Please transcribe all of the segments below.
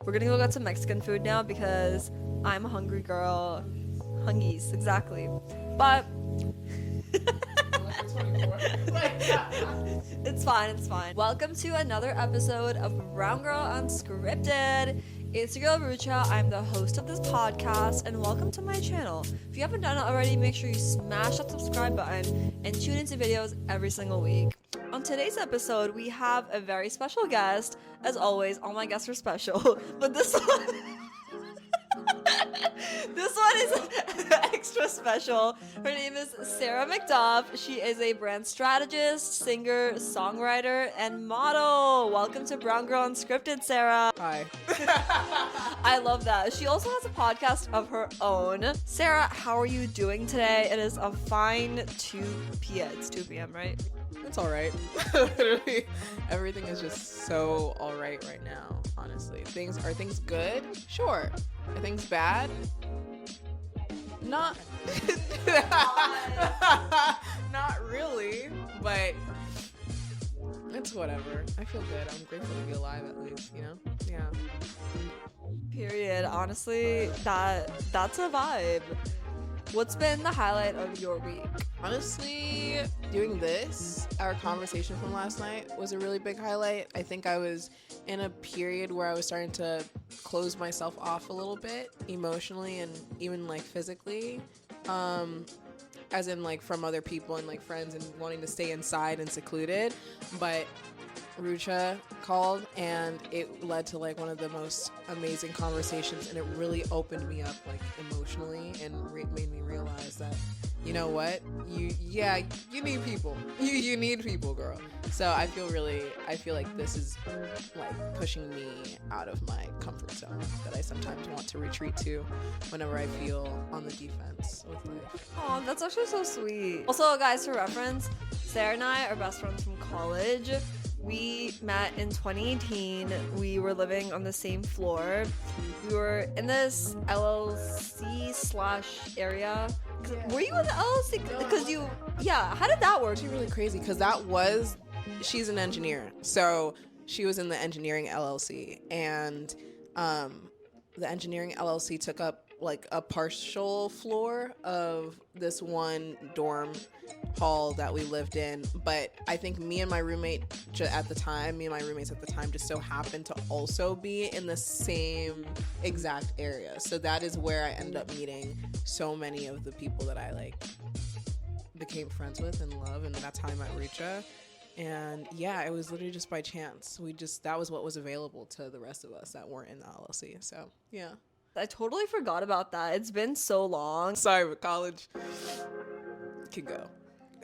We're gonna go get some Mexican food now because I'm a hungry girl. Hungies, exactly. But it's fine. Welcome to another episode of Brown Girl Unscripted. It's your girl Rucha. I'm the host of this podcast, and welcome to my channel. If you haven't done it already, make sure you smash that subscribe button and tune into videos every single week. On today's episode, we have a very special guest. As always, all my guests are special, but this one is extra special. Her name is Sarah mcduff. She is a brand strategist, singer, songwriter, and model. Welcome to Brown Girl Unscripted, Sarah. Hi. I love that. She also has a podcast of her own. Sarah, how are you doing today? It is a fine 2 p.m. It's 2 p.m., right? It's all right. Literally, everything is just so all right now, honestly. Are things good? Sure. Are things bad? Not not really, but it's whatever. I feel good. I'm grateful to be alive at least, you know? Yeah. Period. Honestly, that's a vibe. What's been the highlight of your week? Honestly, doing this, our conversation from last night was a really big highlight. I think I was in a period where I was starting to close myself off a little bit emotionally and even like physically, as in like from other people and like friends and wanting to stay inside and secluded. But Rucha called and it led to like one of the most amazing conversations, and it really opened me up like emotionally and made me realize that, you know what, you need people. You need people, girl. So I feel like this is like pushing me out of my comfort zone that I sometimes want to retreat to whenever I feel on the defense with life. Oh, that's actually so sweet. Also, guys, for reference, Sarah and I are best friends from college. We met in 2018. We were living on the same floor. We were in this LLC / area. Were you in the LLC? Because how did that work? It's really crazy because she's an engineer. So she was in the engineering LLC, and the engineering LLC took up like a partial floor of this one dorm hall that we lived in. But I think me and my roommates at the time just so happened to also be in the same exact area. So that is where I ended up meeting so many of the people that I like became friends with and love, and that's how I met Rucha. And yeah, it was literally just by chance. That was what was available to the rest of us that weren't in the LLC. So yeah. I totally forgot about that. It's been so long. Sorry, but college can go.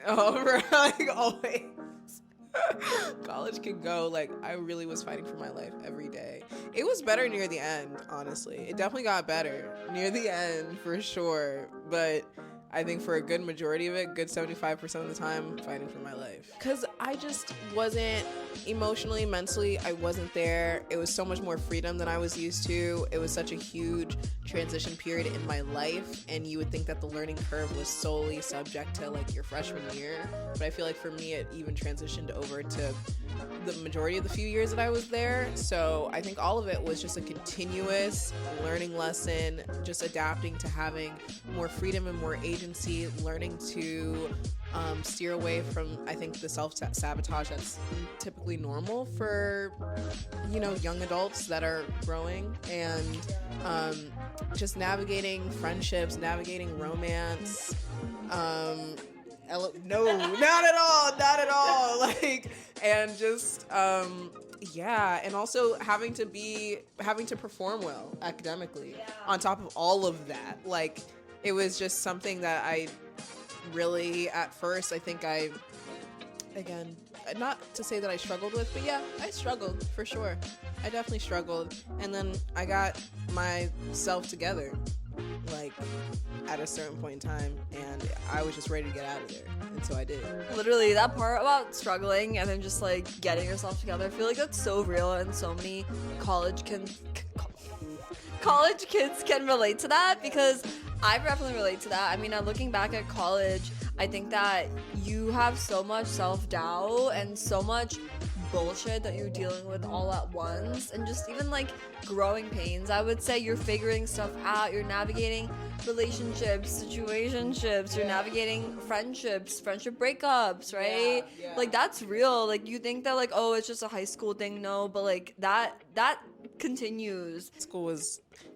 Oh, like always. College can go. Like, I really was fighting for my life every day. It was better near the end, honestly. It definitely got better near the end, for sure. But I think for a good majority of it, good 75% of the time, fighting for my life. Because I just wasn't emotionally, mentally, I wasn't there. It was so much more freedom than I was used to. It was such a huge transition period in my life, and you would think that the learning curve was solely subject to like your freshman year. But I feel like for me, it even transitioned over to the majority of the few years that I was there. So I think all of it was just a continuous learning lesson, just adapting to having more freedom and more agency, learning to steer away from, I think, the self-sabotage that's typically normal for, young adults that are growing, and just navigating friendships, navigating romance. No, not at all. Like, and just, and also having to perform well academically on top of all of that. Like, it was just something that I really, at first, I think again, not to say that I struggled with, but yeah, I struggled for sure. I definitely struggled. And then I got myself together, like, at a certain point in time, and I was just ready to get out of there. And so I did. Literally, that part about struggling and then just like getting yourself together, I feel like that's so real, and so many college kids can relate to that, because I definitely relate to that. I mean, looking back at college, I think that you have so much self-doubt and so much bullshit that you're dealing with all at once, and just even like growing pains. I would say you're figuring stuff out, you're navigating relationships, situationships, you're navigating friendship breakups, right? Like that's real. Like you think that like, oh, it's just a high school thing. No, but like that continues.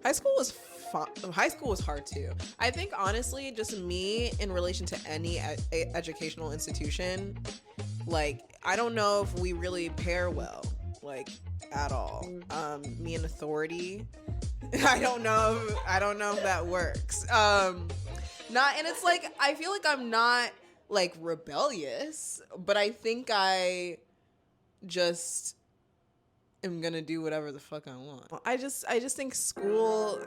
High school was hard too. I think honestly, just me in relation to any educational institution, like I don't know if we really pair well, like at all. Me and authority, I don't know if that works. And it's like I feel like I'm not like rebellious, but I think I just am gonna do whatever the fuck I want. I just think school,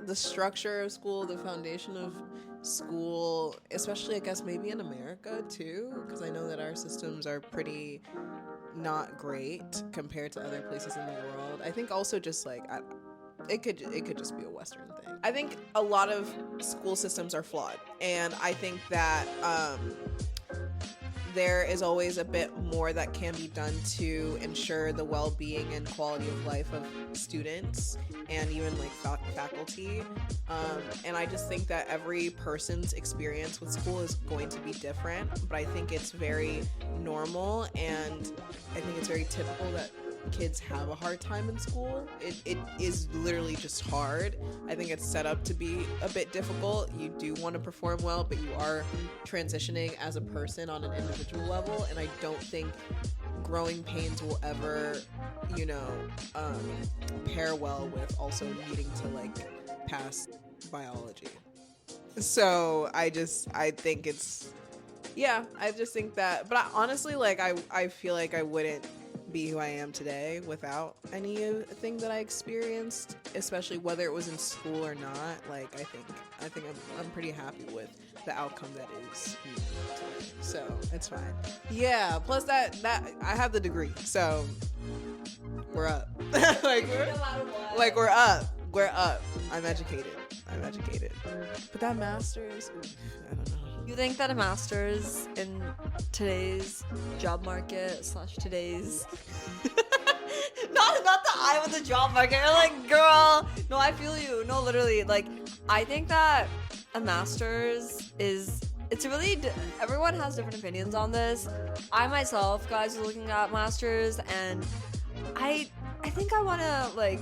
the structure of school, the foundation of school, especially I guess maybe in America too, because I know that our systems are pretty not great compared to other places in the world. I think also just like it could just be a Western thing. I think a lot of school systems are flawed, and I think that there is always a bit more that can be done to ensure the well-being and quality of life of students and even like faculty. And I just think that every person's experience with school is going to be different, but I think it's very normal, and I think it's very typical that kids have a hard time in school. It is literally just hard. I think it's set up to be a bit difficult. You do want to perform well, but you are transitioning as a person on an individual level, and I don't think growing pains will ever, pair well with also needing to like pass biology. So I just think that, but honestly, like I feel like I wouldn't be who I am today without anything that I experienced, especially whether it was in school or not. Like I think I'm pretty happy with the outcome that is me today. So it's fine. Yeah. Plus that I have the degree, so we're up. We're up. We're up. I'm educated. But that master's, I don't know. You think that a master's in today's job market / today's not the eye with the job market. You're like, girl, no, I feel you. No, literally, like I think that a master's it's really everyone has different opinions on this. I myself, guys, was looking at masters, and I think I want to like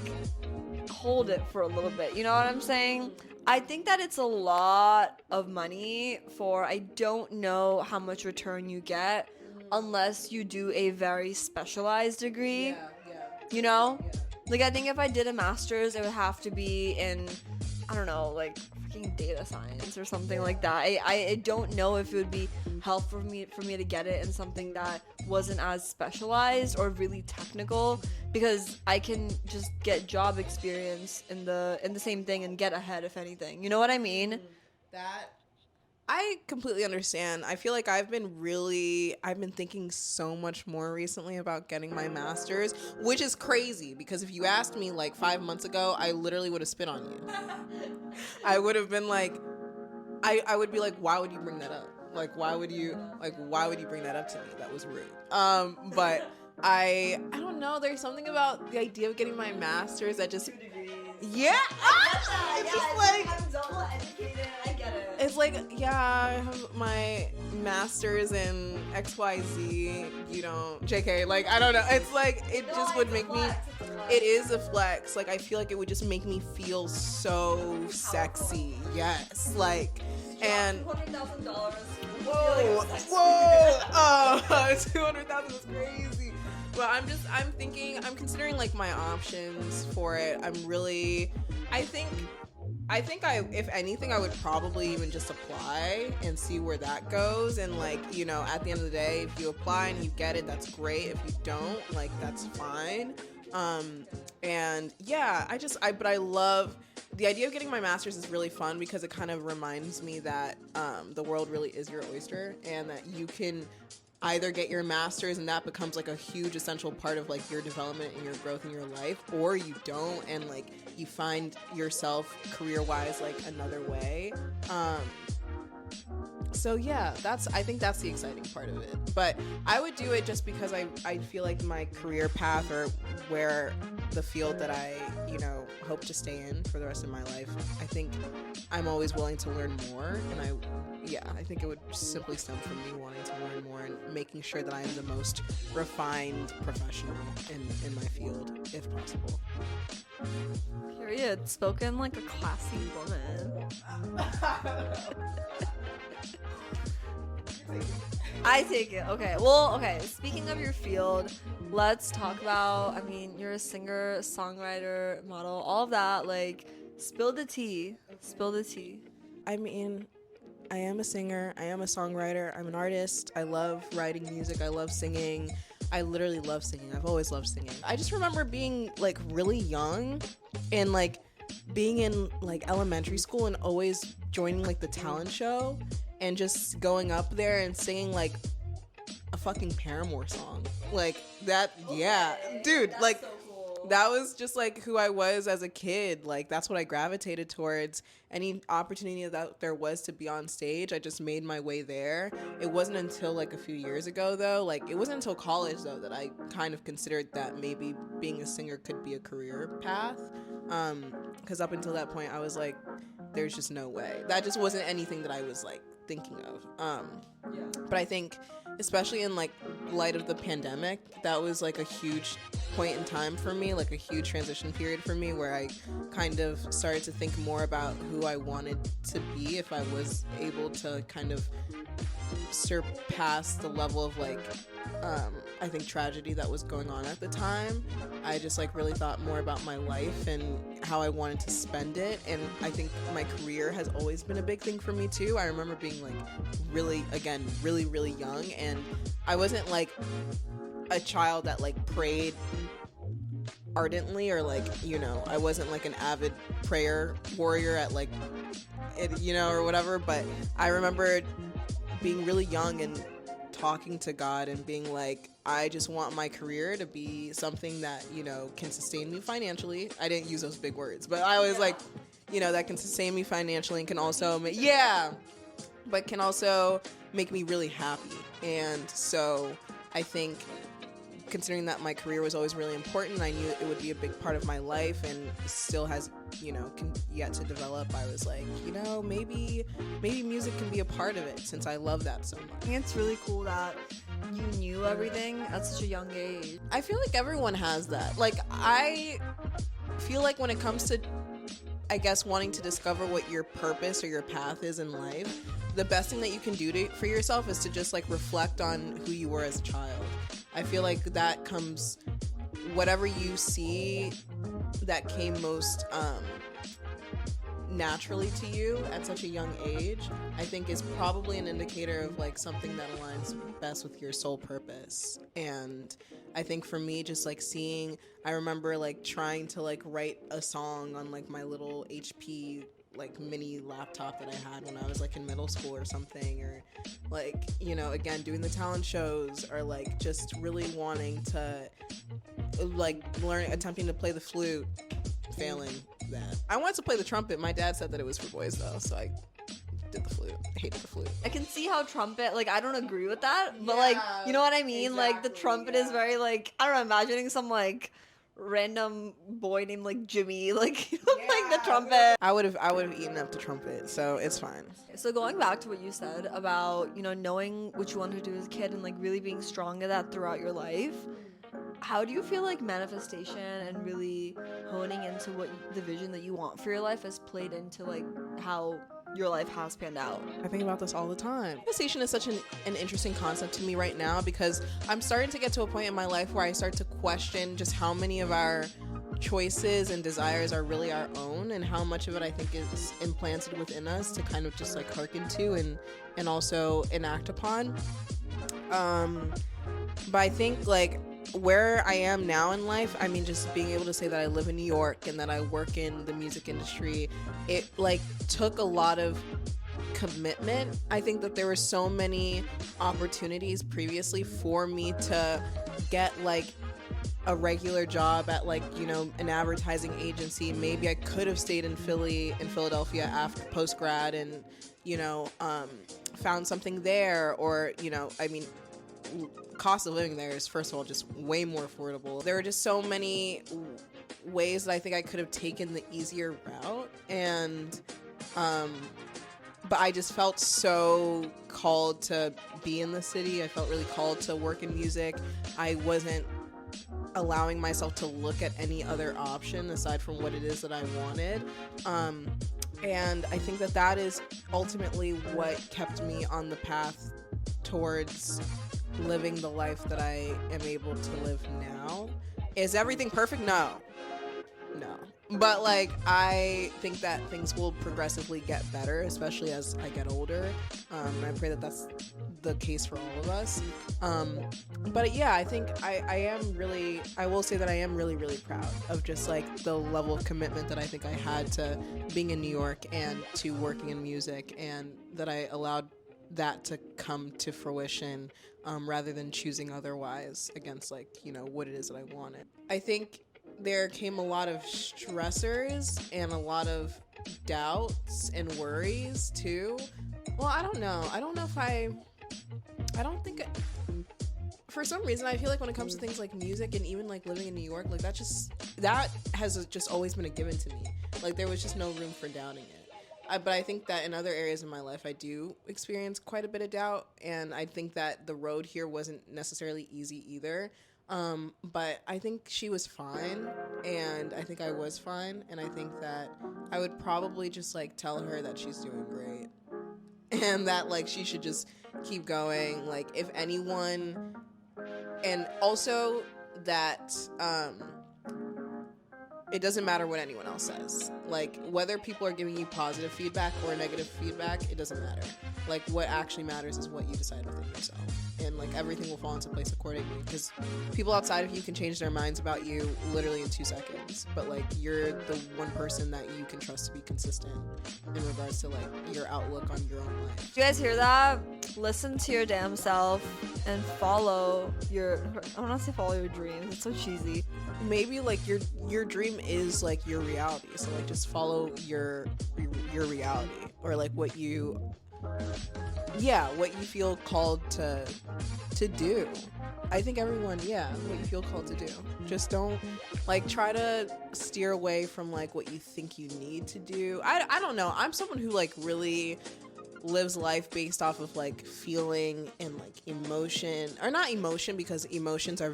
hold it for a little bit. You know what I'm saying? I think that it's a lot of money for, I don't know how much return you get unless you do a very specialized degree. You know? Like, I think if I did a master's, it would have to be in, I don't know, like freaking data science or something like that. I don't know if it would be helpful for me to get it in something that wasn't as specialized or really technical, because I can just get job experience in the same thing and get ahead, if anything. You know what I mean? That I completely understand. I feel like I've been thinking so much more recently about getting my master's, which is crazy because if you asked me like 5 months ago, I literally would have spit on you. I would have been like, I would be like, why would you bring that up? Like, why would you bring that up to me? That was rude. But I don't know. There's something about the idea of getting my master's that just, 2 degrees. yeah. It's just like, I'm double educated. I get it. it's like, yeah, I have my master's in XYZ. You don't, JK. Like, I don't know. It's like it just would make me. It is a flex. Like, I feel like it would just make me feel so sexy. Yes. Like, and $200,000. whoa, $200,000 is crazy. But I'm considering like my options for it. I think if anything, I would probably even just apply and see where that goes. And like, at the end of the day, if you apply and you get it, that's great. If you don't, like, that's fine. And yeah, but I love the idea of getting my master's is really fun because it kind of reminds me that the world really is your oyster, and that you can either get your master's and that becomes like a huge essential part of like your development and your growth in your life, or you don't and like you find yourself career-wise like another way. So yeah, I think that's the exciting part of it. But I would do it just because I feel like my career path, or where the field that I, hope to stay in for the rest of my life, I think I'm always willing to learn more. And I think it would simply stem from me wanting to learn more and making sure that I am the most refined professional in my field, if possible. Period. Spoken like a classy woman. I take it. Okay. Well, okay. Speaking of your field, let's talk about, I mean, you're a singer, songwriter, model, all of that. Like, spill the tea. Spill the tea. I mean, I am a singer. I am a songwriter. I'm an artist. I love writing music. I love singing. I literally love singing. I've always loved singing. I just remember being like really young and like being in like elementary school and always joining like the talent show and just going up there and singing like a fucking Paramore song. Like that, yeah. Dude, That's like so cool. that was just like who I was as a kid. Like that's what I gravitated towards. Any opportunity that there was to be on stage, I just made my way there. It wasn't until like a few years ago though, like it wasn't until college though that I kind of considered that maybe being a singer could be a career path. Because up until that point I was like, there's just no way. That just wasn't anything that I was like thinking of. But I think especially in like light of the pandemic, that was like a huge point in time for me, like a huge transition period for me, where I kind of started to think more about who I wanted to be if I was able to kind of surpass the level of like I think tragedy that was going on at the time. I just like really thought more about my life and how I wanted to spend it, and I think my career has always been a big thing for me too. I remember being like really young, and I wasn't like a child that like prayed ardently, or like, I wasn't like an avid prayer warrior at like it, or whatever, but I remember being really young and talking to God and being like, I just want my career to be something that, can sustain me financially. I didn't use those big words, but I was like, that can sustain me financially and can also but can also make me really happy. And so I think, considering that my career was always really important, I knew it would be a big part of my life and still has, yet to develop. I was like, maybe music can be a part of it, since I love that so much. I think it's really cool that you knew everything at such a young age. I feel like everyone has that. Like, I feel like when it comes to, I guess, wanting to discover what your purpose or your path is in life, the best thing that you can do for yourself is to just like reflect on who you were as a child. I feel like that comes, whatever you see that came most naturally to you at such a young age, I think is probably an indicator of like something that aligns best with your soul purpose. And I think for me, just like I remember like trying to like write a song on like my little HP like mini laptop that I had when I was like in middle school or something, or like, again, doing the talent shows, or like just really wanting to like attempting to play the flute, failing that. I wanted to play the trumpet. My dad said that it was for boys though, so I did the flute. I hated the flute. I can see how trumpet, like, I don't agree with that, but like, you know what I mean? Exactly, like the trumpet is very like, I don't know, imagining some like random boy named like Jimmy, like playing the trumpet. I would have eaten up the trumpet, so it's fine. So going back to what you said about, knowing what you wanted to do as a kid and like really being strong at that throughout your life, how do you feel like manifestation and really honing into the vision that you want for your life has played into like how your life has panned out? I think about this all the time. Manifestation is such an interesting concept to me right now, because I'm starting to get to a point in my life where I start to question just how many of our choices and desires are really our own, and how much of it I think is implanted within us to kind of just like hearken to and also enact upon. But I think like where I am now in life, I mean, just being able to say that I live in New York and that I work in the music industry, it like took a lot of commitment. I think that there were so many opportunities previously for me to get like a regular job at like, you know, an advertising agency, maybe I could have stayed in Philadelphia after post grad and, you know, found something there. Or, you know, I mean, cost of living there is, first of all, just way more affordable. There are just so many ways that I think I could have taken the easier route, and but I just felt so called to be in the city. I felt really called to work in music. I wasn't allowing myself to look at any other option aside from what it is that I wanted. And I think that is ultimately what kept me on the path towards living the life that I am able to live now. Is everything perfect? No. But like, I think that things will progressively get better, especially as I get older. And I pray that that's the case for all of us. But yeah, I think I will say that I am really, really proud of just like the level of commitment that I think I had to being in New York and to working in music, and that I allowed that to come to fruition, rather than choosing otherwise against, like, you know, what it is that I wanted. I think there came a lot of stressors and a lot of doubts and worries too. Well, I don't know if for some reason I feel like when it comes to things like music and even like living in New York, like that has just always been a given to me. Like there was just no room for doubting it. But I think that in other areas of my life, I do experience quite a bit of doubt, and I think that the road here wasn't necessarily easy either. But I think she was fine, and I think I was fine, and I think that I would probably just like tell her that she's doing great, and that like she should just keep going. Like if anyone, and also that it doesn't matter what anyone else says. Like, whether people are giving you positive feedback or negative feedback, it doesn't matter. Like, what actually matters is what you decide within yourself. And, like, everything will fall into place accordingly. Because people outside of you can change their minds about you literally in 2 seconds. But, like, you're the one person that you can trust to be consistent in regards to, like, your outlook on your own life. Do you guys hear that? Listen to your damn self and follow your... I don't want to say follow your dreams. It's so cheesy. Maybe like your dream is like your reality, so like just follow your reality, or like what you feel called to do. I think everyone, what you feel called to do. Just don't like try to steer away from like what you think you need to do. I don't know. I'm someone who like really lives life based off of like feeling and like emotion, or not emotion, because emotions can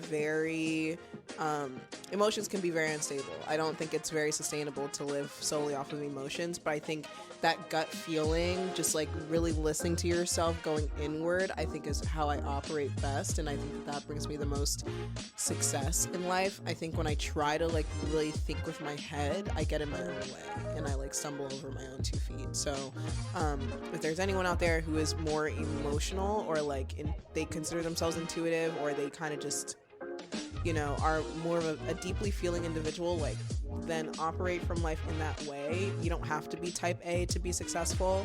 be very unstable. I don't think it's very sustainable to live solely off of emotions, but I think that gut feeling, just like really listening to yourself, going inward, I think is how I operate best, and I think that brings me the most success in life. I think when I try to like really think with my head, I get in my own way and I like stumble over my own 2 feet. So if there's anyone out there who is more emotional, or like they consider themselves intuitive, or they kind of just, you know, are more of a deeply feeling individual, like, then operate from life in that way. You don't have to be type A to be successful.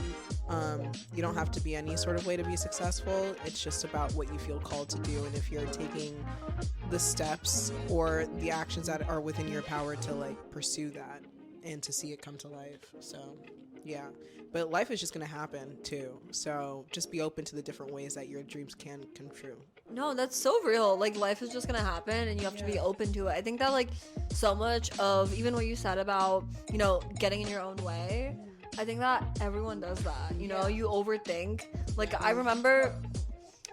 You don't have to be any sort of way to be successful. It's just about what you feel called to do, and if you're taking the steps or the actions that are within your power to like pursue that and to see it come to life. So yeah, but life is just gonna happen too, so just be open to the different ways that your dreams can come true. No, that's so real. Like, life is just gonna happen, and you have to be open to it. I think that like so much of even what you said about, you know, getting in your own way, I think that everyone does that. You know, you overthink. Like, I remember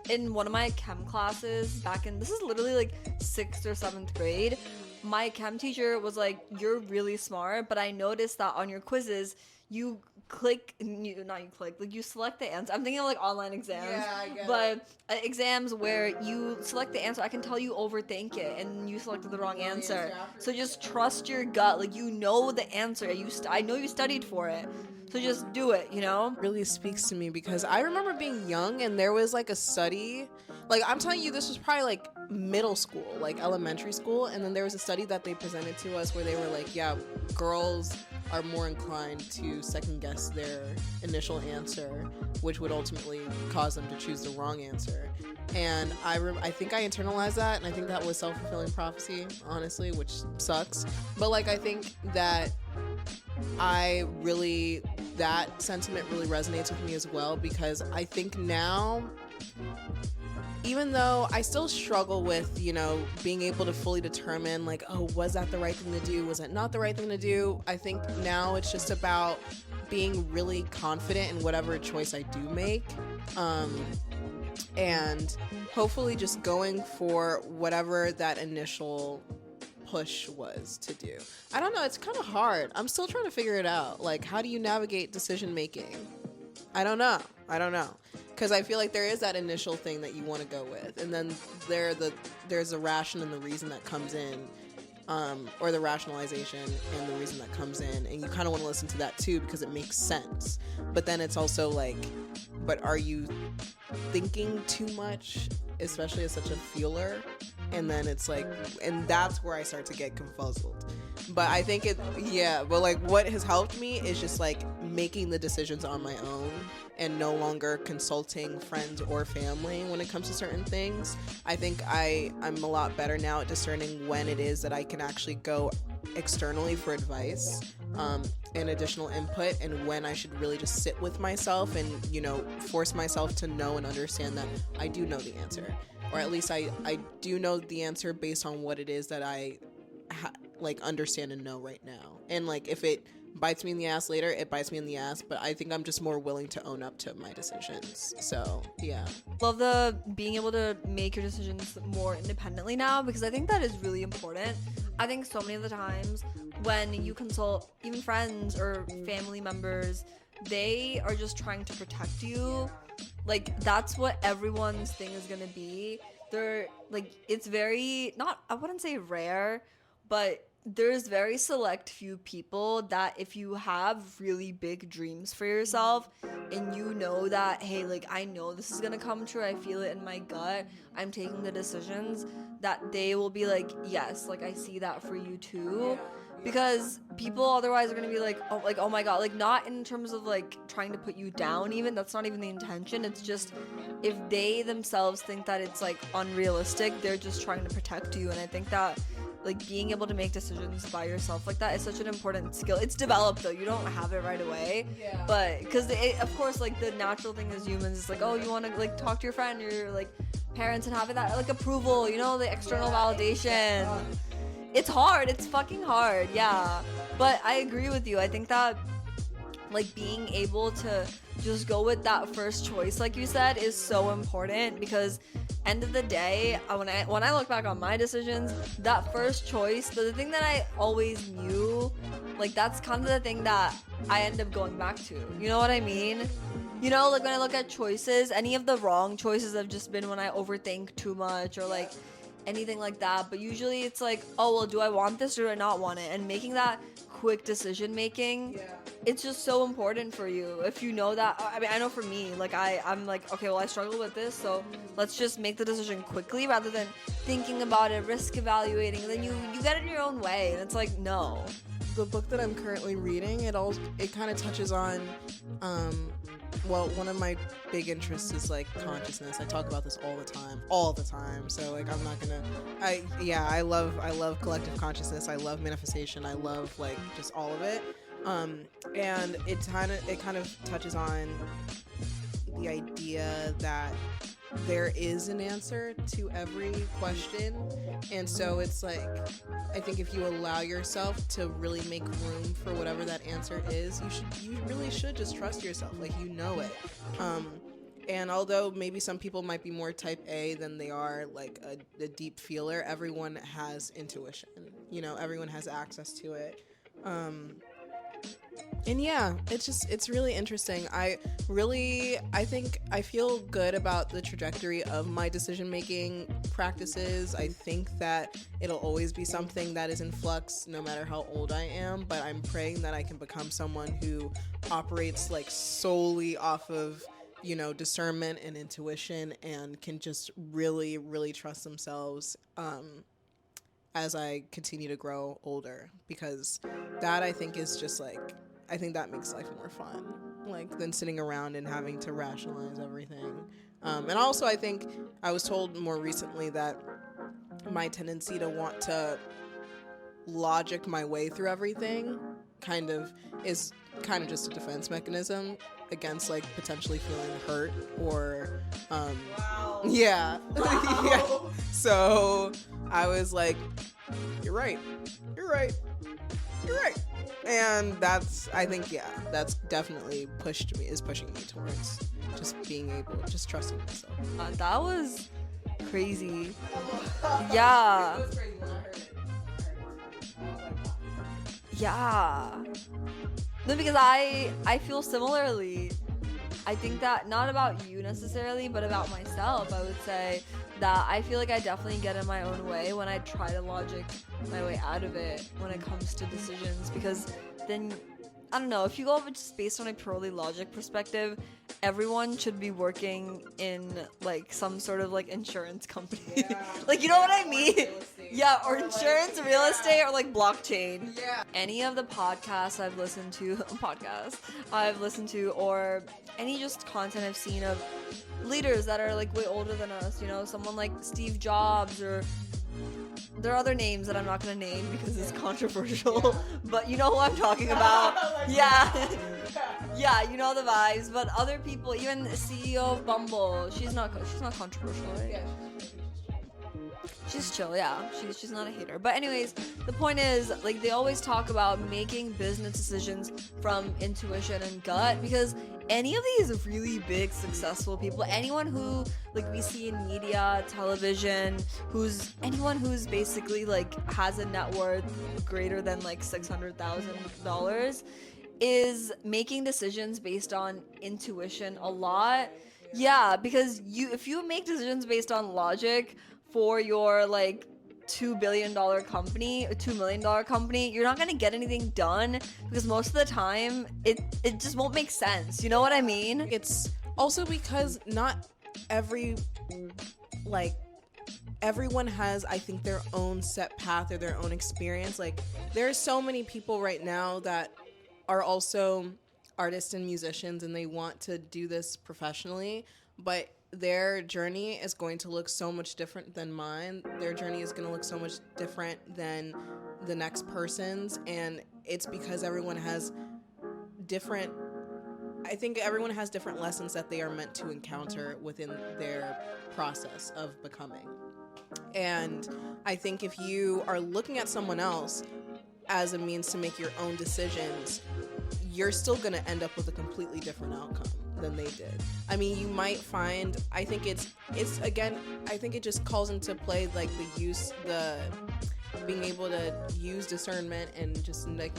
in one of my chem classes back in, this is literally like 6th or 7th grade, my chem teacher was like, "You're really smart, but I noticed that on your quizzes you select the answer." I'm thinking of like online exams. Yeah, I get but exams where you select the answer, I can tell you overthink it and you selected the wrong answer. So just trust your gut. Like, you know the answer. I know you studied for it. So just do it, you know? Really speaks to me, because I remember being young and there was like a study, like I'm telling you, this was probably like middle school, like elementary school, and then there was a study that they presented to us where they were like, yeah, girls are more inclined to second guess their initial answer, which would ultimately cause them to choose the wrong answer. And I think I internalized that, and I think that was self-fulfilling prophecy, honestly, which sucks. But like, I think that that sentiment really resonates with me as well, because I think now, even though I still struggle with, being able to fully determine, like, oh, was that the right thing to do? Was it not the right thing to do? I think now it's just about being really confident in whatever choice I do make. And hopefully just going for whatever that initial push was to do. I don't know, it's kind of hard. I'm still trying to figure it out. Like, how do you navigate decision making? I don't know. Because I feel like there is that initial thing that you want to go with, and then there's the ration and the reason that comes in, or the rationalization and the reason that comes in, and you kind of want to listen to that too because it makes sense. But then it's also like, but are you thinking too much, especially as such a feeler? And then it's like, and that's where I start to get confuzzled. But I think but like what has helped me is just like making the decisions on my own and no longer consulting friends or family when it comes to certain things. I think I'm a lot better now at discerning when it is that I can actually go externally for advice and additional input, and when I should really just sit with myself and, force myself to know and understand that I do know the answer. Or at least I do know the answer based on what it is that I understand and know right now. And like, if it bites me in the ass later, it bites me in the ass, but I think I'm just more willing to own up to my decisions. So yeah, love the being able to make your decisions more independently now, because I think that is really important. I think so many of the times when you consult even friends or family members, they are just trying to protect you. Like, that's what everyone's thing is gonna be. They're like, it's very, not, I wouldn't say rare, but there's very select few people that if you have really big dreams for yourself and you know that, hey, like, I know this is gonna come true, I feel it in my gut, I'm taking the decisions, that they will be like, yes, like, I see that for you too. Because people otherwise are gonna be like, oh my god, like, not in terms of like trying to put you down, even that's not even the intention. It's just, if they themselves think that it's like unrealistic, they're just trying to protect you. And I think that like being able to make decisions by yourself like that is such an important skill. It's developed though, you don't have it right away. But because of course, like, the natural thing as humans is like, oh, you want to like talk to your friend or your like parents and have that like approval, the external validation. It's hard. It's fucking hard. Yeah. But I agree with you. I think that like being able to just go with that first choice, like you said, is so important, because end of the day, when I look back on my decisions, that first choice, the thing that I always knew, like, that's kind of the thing that I end up going back to. You know what I mean? Like, when I look at choices, any of the wrong choices have just been when I overthink too much or like anything like that. But usually it's like, oh, well, do I want this or do I not want it? And making that quick decision making, it's just so important for you. If you know that, I mean, I know for me, like, I'm like, okay, well, I struggle with this, so let's just make the decision quickly rather than thinking about it, risk evaluating, and then you get in your own way, and it's like, no. The book that I'm currently reading, it kind of touches on one of my big interests is like consciousness. I talk about this all the time. So like, I'm not gonna, I love collective consciousness. I love manifestation. I love like just all of it. And it kind of touches on the idea that there is an answer to every question. And so it's like, I think if you allow yourself to really make room for whatever that answer is, you really should just trust yourself, like, it. And although maybe some people might be more type A than they are like a deep feeler, everyone has intuition, everyone has access to it. And yeah, it's really interesting. I think I feel good about the trajectory of my decision-making practices. I think that it'll always be something that is in flux no matter how old I am, but I'm praying that I can become someone who operates like solely off of, discernment and intuition, and can just really, really trust themselves, as I continue to grow older, because that I think is just like, I think that makes life more fun, like, than sitting around and having to rationalize everything. And also, I think I was told more recently that my tendency to want to logic my way through everything is kind of just a defense mechanism against, like, potentially feeling hurt or Wow. yeah. Wow. Yeah. So I was like, you're right, and that's, I think, yeah, that's definitely pushing me towards just being able, just trusting myself. That was crazy. Yeah. It was crazy when I heard it. Yeah. No, because I feel similarly. I think that not about you necessarily, but about myself. I would say that I feel like I definitely get in my own way when I try to logic my way out of it when it comes to decisions, because then, I don't know, if you go over just based on a purely logic perspective, everyone should be working in, like, some sort of, like, insurance company. Yeah. Like, you know what I mean? Real estate. Yeah, or insurance, like, real yeah. estate, or, like, blockchain. Yeah. Any of the podcasts I've listened to, or any just content I've seen of leaders that are, like, way older than us, you know, someone like Steve Jobs, or there are other names that I'm not gonna name because it's controversial, but you know who I'm talking about. Yeah. Yeah, you know the vibes. But other people, even the CEO of Bumble, she's not controversial, right? Yeah. She's chill, yeah. She's not a hater. But anyways, the point is, like, they always talk about making business decisions from intuition and gut, because any of these really big successful people, anyone who, like, we see in media, television, anyone who's basically, like, has a net worth greater than, like, $600,000 is making decisions based on intuition a lot. Yeah, because if you make decisions based on logic for your, like, $2 billion company, a $2 million company, you're not gonna get anything done, because most of the time it just won't make sense. You know what I mean? It's also because not everyone has, I think, their own set path or their own experience. Like, there are so many people right now that are also artists and musicians, and they want to do this professionally, but their journey is going to look so much different than mine. Their journey is going to look so much different than the next person's, and it's because everyone has different lessons that they are meant to encounter within their process of becoming. And I think if you are looking at someone else as a means to make your own decisions, you're still going to end up with a completely different outcome than they did. I mean, you might find, I think it's again, I think it just calls into play, like, being able to use discernment, and just, like,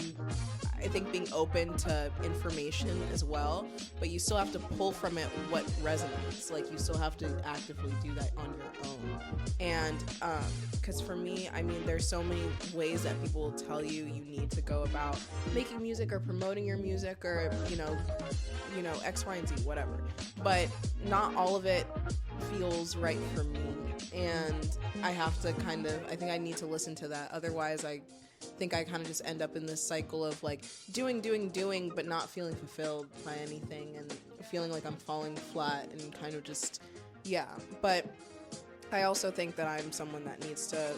I think being open to information as well, but you still have to pull from it what resonates. Like, you still have to actively do that on your own. And because for me, I mean, there's so many ways that people will tell you need to go about making music or promoting your music, or you know X, Y, and Z, whatever, but not all of it feels right for me, and I have to I think I need to listen to that. Otherwise, I think I kind of just end up in this cycle of, like, doing, but not feeling fulfilled by anything, and feeling like I'm falling flat, and kind of just, yeah. But I also think that I'm someone that needs to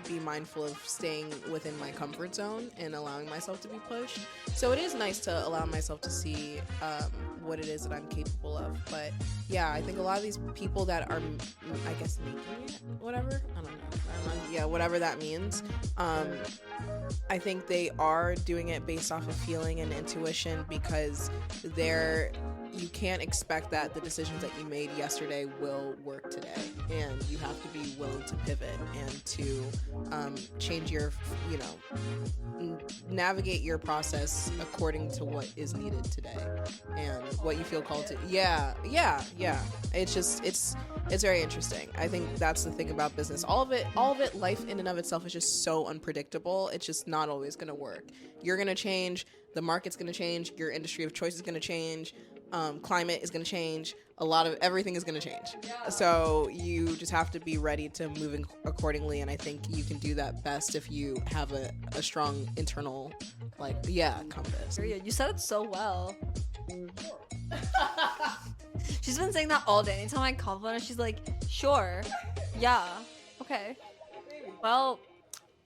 be mindful of staying within my comfort zone and allowing myself to be pushed. So it is nice to allow myself to see what it is that I'm capable of. But yeah, I think a lot of these people that are, I guess, making it, whatever, I don't know, yeah, whatever that means, I think they are doing it based off of feeling and intuition, because you can't expect that the decisions that you made yesterday will work today, and you have to be willing to pivot and to change your, navigate your process according to what is needed today and what you feel called to. Yeah. It's very interesting. I think that's the thing about business. All of it, life in and of itself is just so unpredictable. It's just not always going to work. You're going to change. The market's going to change. Your industry of choice is going to change. climate is going to change. A lot of everything is going to change. So you just have to be ready to move accordingly. And I think you can do that best if you have a strong internal, compass. You said it so well. She's been saying that all day. Anytime I compliment her, she's like, sure. Yeah. Okay. Well,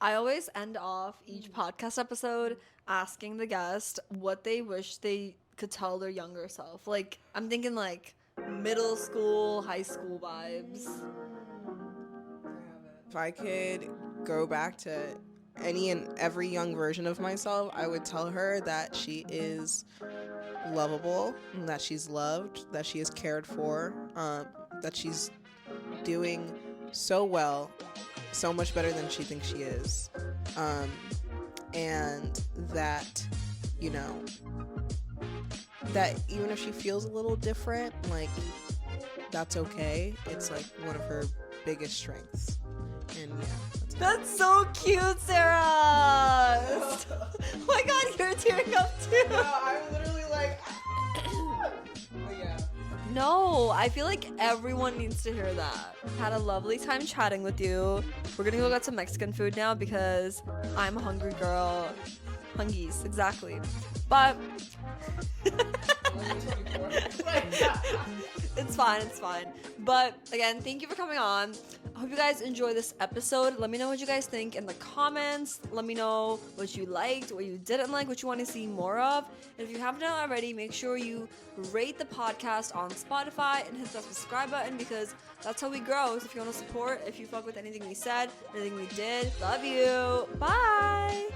I always end off each podcast episode asking the guest what they wish they could tell their younger self. Like, I'm thinking like middle school, high school vibes. If I could go back to any and every young version of myself, I would tell her that she is lovable, that she's loved, that she is cared for, that she's doing so well, so much better than she thinks she is, and that, that even if she feels a little different, like, that's okay. It's like one of her biggest strengths. And that's so cute, Sarah. Oh my god, you're tearing up too. No, I'm literally like No, I feel like everyone needs to hear that. Had a lovely time chatting with you. We're gonna go get some Mexican food now because I'm a hungry girl. Hungies, exactly. But it's fine. But again, thank you for coming on. I hope you guys enjoy this episode. Let me know what you guys think in the comments. Let me know what you liked, what you didn't like, what you want to see more of. And if you haven't done it already, make sure you rate the podcast on Spotify and hit that subscribe button because that's how we grow. So if you want to support, if you fuck with anything we said, anything we did, love you. Bye.